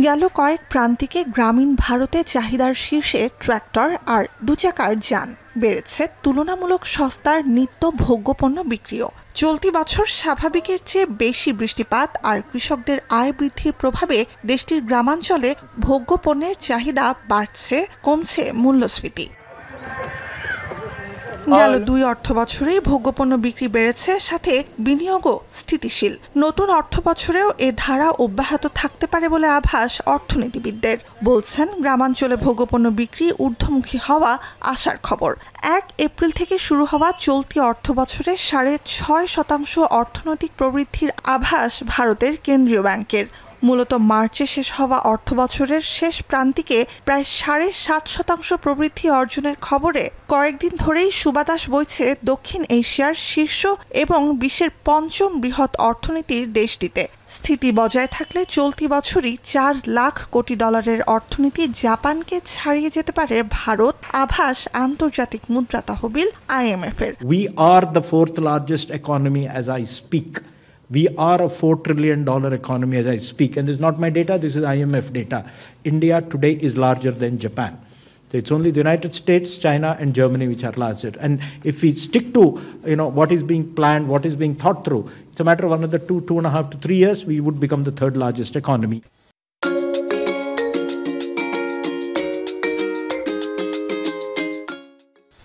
গেল কয়েক প্রান্তিকে গ্রামীণ ভারতে চাহিদার শীর্ষে ট্রাক্টর আর দুচাকার যান বেড়েছে তুলনামূলক সস্তার নিত্য ভোগ্যপণ্য বিক্রিও। চলতি বছর স্বাভাবিকের চেয়ে বেশি বৃষ্টিপাত আর কৃষকদের আয় বৃদ্ধির প্রভাবে দেশটির গ্রামাঞ্চলে ভোগ্যপণ্যের চাহিদা বাড়ছে, কমছে মূল্যস্ফীতি। গেল 2 অর্থবছরেই ভোগ্যপণ্য বিক্রি বেড়েছে, সাথে বিনিয়োগও স্থিতিশীল। নতুন অর্থবছরেও এ ধারা অব্যাহত থাকতে পারে বলে আভাস অর্থনীতিবিদদের। বলছেন, গ্রামাঞ্চলে ভোগ্যপণ্য বিক্রি ঊর্ধ্বমুখী হওয়া আশার খবর। 1 এপ্রিল থেকে শুরু হওয়া চলতি অর্থবছরে 6.5% অর্থনৈতিক প্রবৃদ্ধির আভাস ভারতের কেন্দ্রীয় ব্যাংকের। মূলত মার্চে শেষ হওয়া অর্থবছরের শেষ প্রান্তিকে প্রায় 7.5% প্রবৃদ্ধি অর্জনের খবরে কয়েকদিন ধরেই সুবাতাস বইছে দক্ষিণ এশিয়ার শীর্ষ এবং বিশ্বের 5ম বৃহৎ অর্থনীতির দেশটিতে। স্থিতি বজায় থাকলে চলতি বছরই $4 লাখ কোটি অর্থনীতি জাপানকে ছাড়িয়ে যেতে পারে ভারত, আভাস আন্তর্জাতিক মুদ্রা তহবিল IMF এর। We are the 4th largest economy as I speak. We are a $4 trillion economy as I speak. And this is not my data, this is IMF data. India today is larger than Japan. So it's only the United States, China and Germany which are larger. And if we stick to what is being planned, what is being thought through, it's a matter of another 2.5 to 3 years, we would become the 3rd largest economy.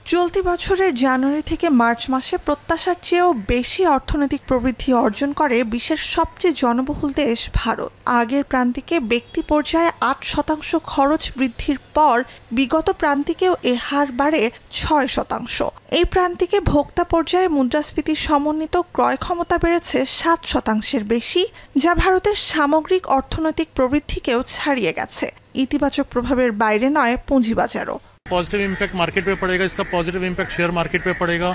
চলতি বছরের জানুয়ারি থেকে March মাসে প্রত্যাশার চেয়েও বেশি অর্থনৈতিক প্রবৃদ্ধি অর্জন করে বিশ্বের সবচেয়ে জনবহুল দেশ ভারত। আগের প্রান্তিকে ব্যক্তি পর্যায়ে 8% খরচ বৃদ্ধির পর বিগত প্রান্তিকেও এ হার বাড়ে 6%। এই প্রান্তিকে ভোক্তা পর্যায়ে মুদ্রাস্ফীতি সমন্বিত ক্রয় ক্ষমতা বেড়েছে 7%-এর বেশি, যা ভারতের সামগ্রিক অর্থনৈতিক প্রবৃদ্ধিকেও ছাড়িয়ে গেছে। ইতিবাচক প্রভাবের বাইরে নয় পুঁজিবাজারও। पॉजिटिव इम्पैक्ट मार्केट पे पड़ेगा, इसका पॉजिटिव इम्पैक्ट शेयर मार्केट पे पड़ेगा,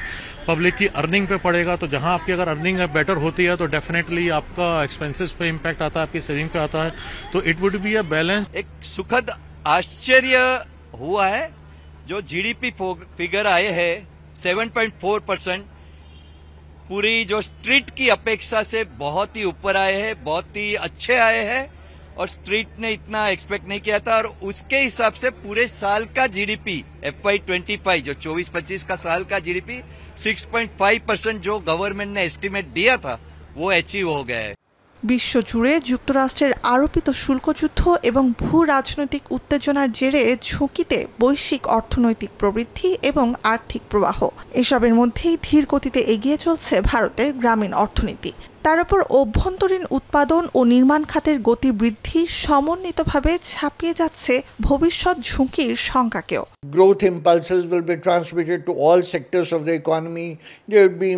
पब्लिक की अर्निंग पे पड़ेगा। तो जहां आपकी अगर अर्निंग बेटर होती है तो डेफिनेटली आपका एक्सपेंसेस पे इम्पैक्ट आता है, आपकी सेविंग पे आता है। तो it would be a balance. एक सुखद आश्चर्य हुआ है, जो जीडीपी फिगर आए हैं 7.4%, पूरी जो स्ट्रीट की अपेक्षा से बहुत ही ऊपर आए हैं, बहुत ही अच्छे आए हैं और स्ट्रीट ने इतना एक्सपेक्ट नहीं किया था। और उसके हिसाब से पूरे साल का जीडीपी FY25 जो 24-25 का साल का जीडीपी 6.5% जो गवर्नमेंट ने एस्टिमेट दिया था वो अचीव हो गया है। বিশ্বজুড়ে যুক্তরাষ্ট্রের আরোপিত শুল্কযুদ্ধ এবং ভূ রাজনৈতিক উত্তেজনার জেরে ঝুঁকিতে বৈশ্বিক অর্থনৈতিক প্রবৃদ্ধি এবং আর্থিক প্রবাহ। এসবের মধ্যেই ধীর গতিতে এগিয়ে চলছে ভারতের গ্রামীণ অর্থনীতি। তার উপর অভ্যন্তরীণ উৎপাদন ও নির্মাণ খাতের গতি বৃদ্ধি সমন্বিতভাবে ছাপিয়ে যাচ্ছে ভবিষ্যৎ ঝুঁকির শঙ্কাকেও। Growth impulses will be transmitted to all sectors of the economy. There will be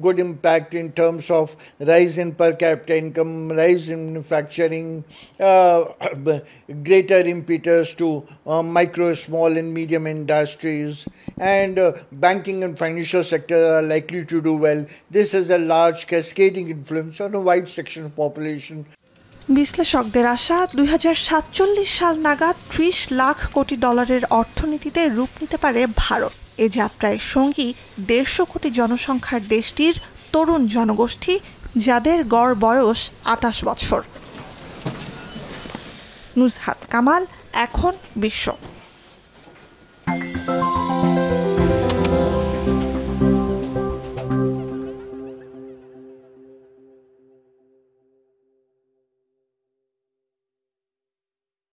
good impact in terms of rise in per capita income, rise in manufacturing, greater impetus to micro, small and medium industries, and banking and financial sector are likely to do well. This is a large cascading influence on a wide section of population. বিশ্লেষকদের আশা 2047 সাল নাগাদ $30 লাখ কোটি অর্থনীতিতে রূপ নিতে পারে ভারত। এ যাত্রায় সঙ্গী 150 কোটি জনসংখ্যার দেশটির তরুণ জনগোষ্ঠী, যাদের গড় বয়স 28 বছর। নুজহাত কামাল, এখন বিশ্ব।